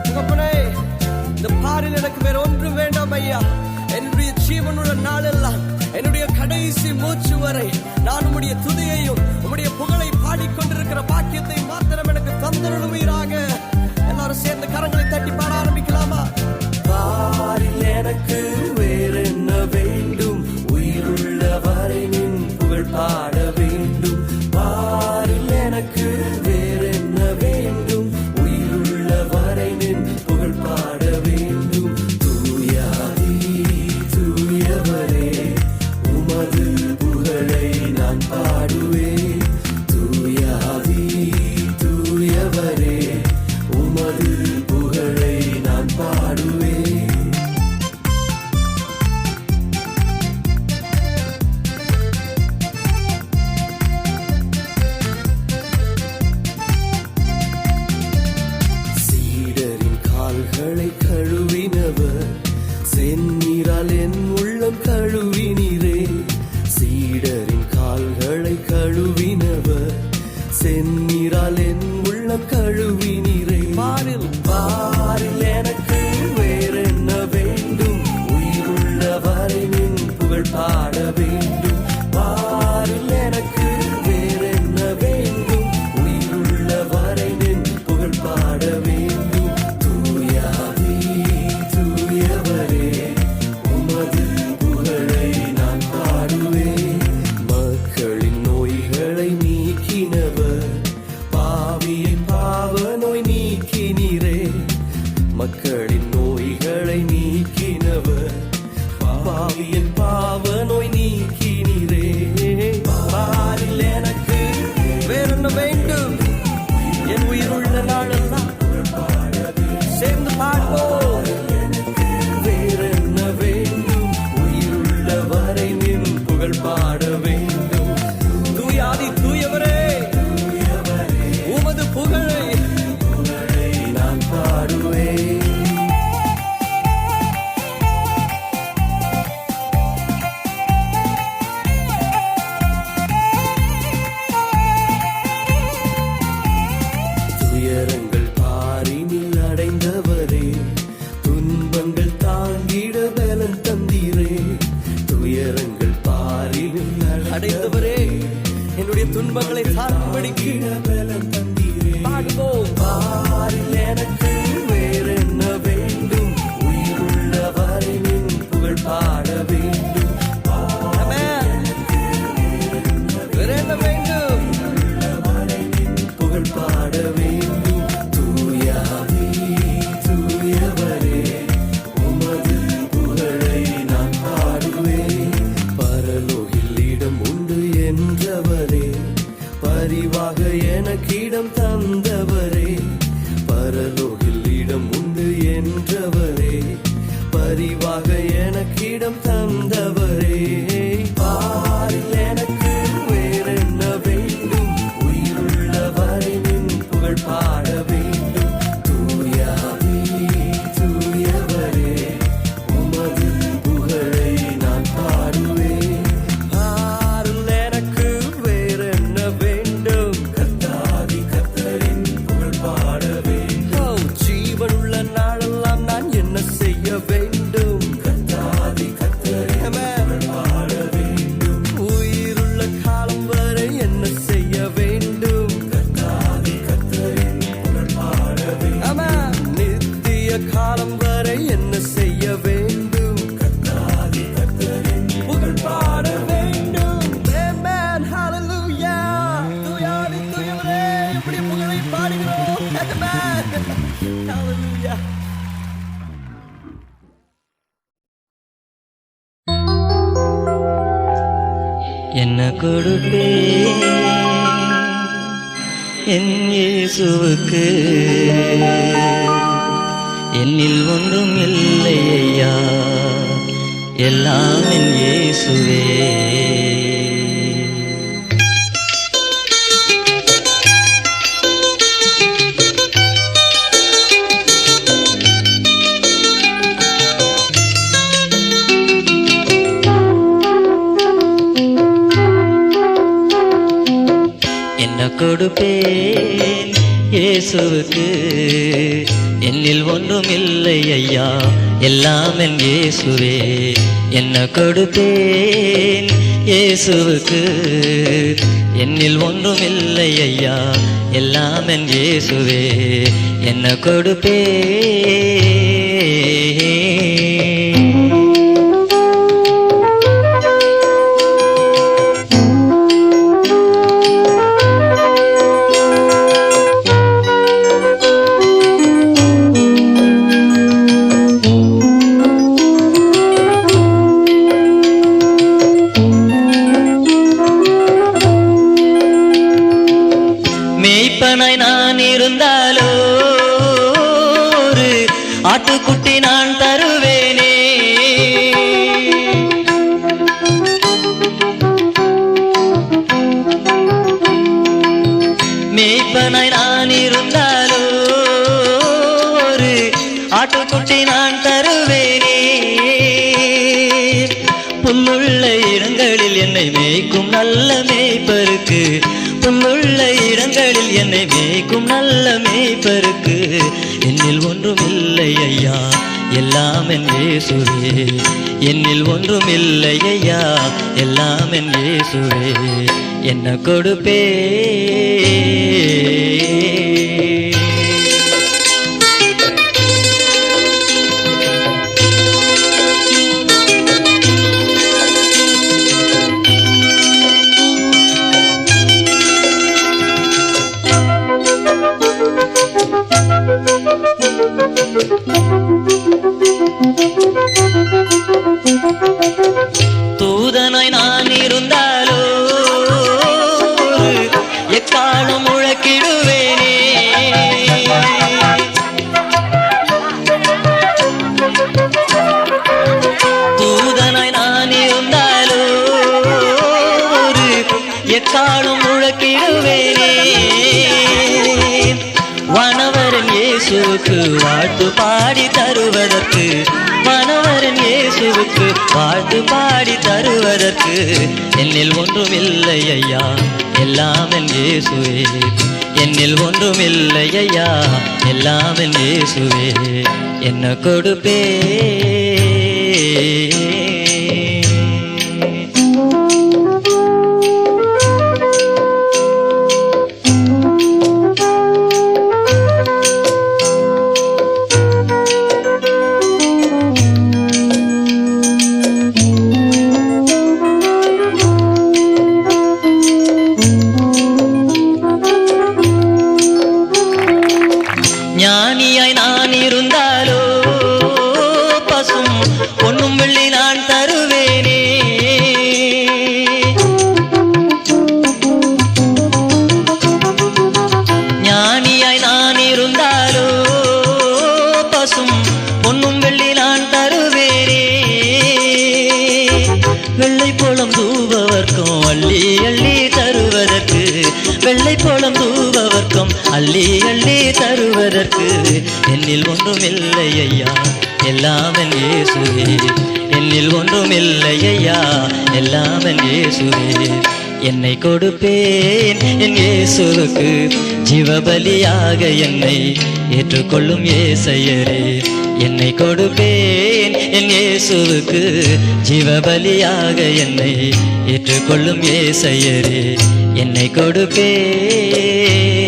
தகப்பனே, இந்த பாரில் எனக்கு வேற ஒன்றும் வேண்டாம் ஐயா. என்னுடைய ஜீவனுள்ள நாளெல்லாம், என்னுடைய கடைசி மூச்சு வரை நான் உம்முடைய துதியையும் உம்முடைய புகழை பாடிக்கொண்டிருக்கிற பாக்கியத்தை மாத்திரம் எனக்கு தந்தருளுவீராக. எல்லாரும் சேர்ந்து கரங்களை தட்டி பாட ஆரம்பிக்கலாமா? பாரில் எனக்கு வேற என்ன வேண்டும், உயிருள்ள வரை நின் புகழ் பாட வேண்டும். பாரில் எனக்கு வேற என்ன வேண்டும், உயிருள்ள வரை நின் புகழ் பாட வேண்டும். தூயாதி தூயவரே, உமது புகழை நான் பாடுவேன். தூயாதி தூயவரே, உமது புகழை நான் பாடுவேன். சீடரின் கால்களை கழுவினவர், செந்நீரால் என் உள்ளம் கழுவினீரே. சீடரின் கால்களை கழுவினவர், செந்நீரால் என் உள்ளம் கழுவினீரே. பாரில் எனக்கு வேற என்ன வேண்டும், உயிருள்ள வரை நின் புகழ் பாட வேண்டும். பாரில் எனக்கு வேற என்ன வேண்டும், உயிருள்ள வரை நின் புகழ் பாட வேண்டும். தூயாதி தூயவரே, உமது புகழை நான் பாடுவேன். மக்களின் நோய்களை நீக்கினவர், பாவியின் பாவ நோய் நீக்கினீரே. மக்களின் நோய்களை நீக்கினவர், பாவியின் பாவ நோய் நீக்கினீரே. பாரில் எனக்கு வேற என்ன வேண்டும், என் உயிருள்ள நாளெல்லாம் சேர்ந்து பாடுவோம். வேற என்ன வேண்டும், உயிருள்ள வரை நின் புகழ் பாட வேண்டும். தூயாதி தூயவரே, உமது புகழை நான் பாடுவேன். துயரங்கள் பாரினில் அடைந்தவரே, துன்பங்கள் தாங்கிட பலன் தந்தீரே. துயரங்கள் பாரினில் அடைந்தவரே, என்னுடைய துன்பங்களை தாங்கும்படிக்கு பலன் தந்தீரே. பாடுவோம். பாரில் எனக்கு வேற என்ன வேண்டும், உயிருள்ள வரை நின் புகழ் பாட வேண்டும். வேற என்ன வேண்டும், புகழ் பாட வேண்டும். தூயாதி தூயவரே, உமது புகழை நான் பாடுவேன். பரலோகில் இடம் உண்டு என்றவரே, பரிவாக எனக்கிடம் தந்தவரே. பரலோகில் இடம் உண்டு என்றவரே, பரிவாக எனக்கிடம் தந்தவரே. பாரில் எனக்கு வேற என்ன வேண்டும், உயிருள்ள வரை நின் புகழ் பாட வேண்டும். தூயாதி தூயவரே, உமது புகழை நான் பாடுவேன். பாரில் எனக்கு வேற என்ன வேண்டும், கர்த்தாதி கர்த்தரின் புகழ் பாட வேண்டும். ஜீவனுள்ள நாளெல்லாம் நான் என்ன செய்ய வேண்டும், கர்த்தாதி கர்த்தரின் புகழ் பாட வேண்டும். உயிருள்ள காலம் வரை என்ன செய்ய வேண்டும், கர்த்தாதி கர்த்தரின் புகழ் பாட வேண்டும். நித்திய காலம் வரை என்ன செய்ய வேண்டும், கர்த்தாதி கர்த்தரின் புகழ் பாட வேண்டும். Amen. Hallelujah. தூயாதி தூயவரே, இப்படி புகழை பாடுகிறோம். Amen. Hallelujah. என்ன கொடுப்பேன் என் இயேசுவுக்கு, என்னில் ஒன்றும் இல்லை ஐயா, எல்லாம் என் இயேசுவே. கொடுப்பேன் இயேசுவுக்கு என்னில் ஒன்றும் இல்லை ஐயா, எல்லாம் என் இயேசுவே. என்ன கொடுப்பேன் இயேசுவுக்கு, என்னில் ஒன்றும் இல்லை ஐயா, எல்லாம் என் இயேசுவே. என்ன கொடுப்பேன். மேய்ப்பனாய் நான் இருந்தாலோ ஒரு ஆட்டுக்குட்டி நான் தருவேனே. மேய்ப்பனாய் நான் இருந்தாலோ ஒரு ஆட்டுக்குட்டி நான் தருவேனே. புல்லுள்ள இடங்களில் என்னை மேய்க்கும் நல்ல மேய்ப்பருக்கு, புல்லுள்ள இடங்களில் என்னை மேய்க்கும் நல்ல மேய்ப்பருக்கு என்னில் ஒன்றும் இல்லை ஐயா, எல்லாம் என் இயேசுவே. என்னில் ஒன்றும் இல்லை ஐயா, எல்லாம் என் இயேசுவே. என்ன கொடுப்பேன். தூதனாய் நான் இருந்தாலோ எக்காலம் முழக்கிடுவேனே. தூதனாய் நான் இருந்தாலோ எக்காலம் முழக்கிடுவேனே. வானவரன் இயேசுவுக்கு வாழ்த்து பாடி தருவதற்கு, வானவரன் இயேசுவுக்கு வாழ்த்து பாடி தருவதற்கு என்னில் ஒன்றும் இல்லை ஐயா, எல்லாம் என் இயேசுவே. என்னில் ஒன்றும் இல்லை ஐயா, எல்லாம் என் இயேசுவே. என்ன கொடுப்பேன். ஞானியாய் நான் இருந்தாலோ பசும் பொன்னும் வெள்ளி நான் தருவேனே. ஞானியாய் நான் இருந்தாலோ பசும் பொன்னும் வெள்ளி நான் தருவேனே. வெள்ளை போலம் தூபவர்க்கும் அள்ளி அள்ளி தருவதற்கு, வெள்ளை போலம் தூபவர்க்கும் அள்ளி அள்ளி தருவதற்கு என்னில் ஒன்றும் இல்லை ஐயா, எல்லாம் என் இயேசுவே. என்னில் ஒன்றும் இல்லை ஐயா, எல்லாம் என் இயேசுவே. என்னை கொடுப்பேன் என் இயேசுவுக்கு, ஜீவபலியாக என்னை ஏற்றுக்கொள்ளும் இயேசையரே. என்னை கொடுப்பேன் என் இயேசுவுக்கு, ஜீவபலியாக என்னை ஏற்றுக்கொள்ளும் இயேசையரே. என்னை கொடுப்பேன்.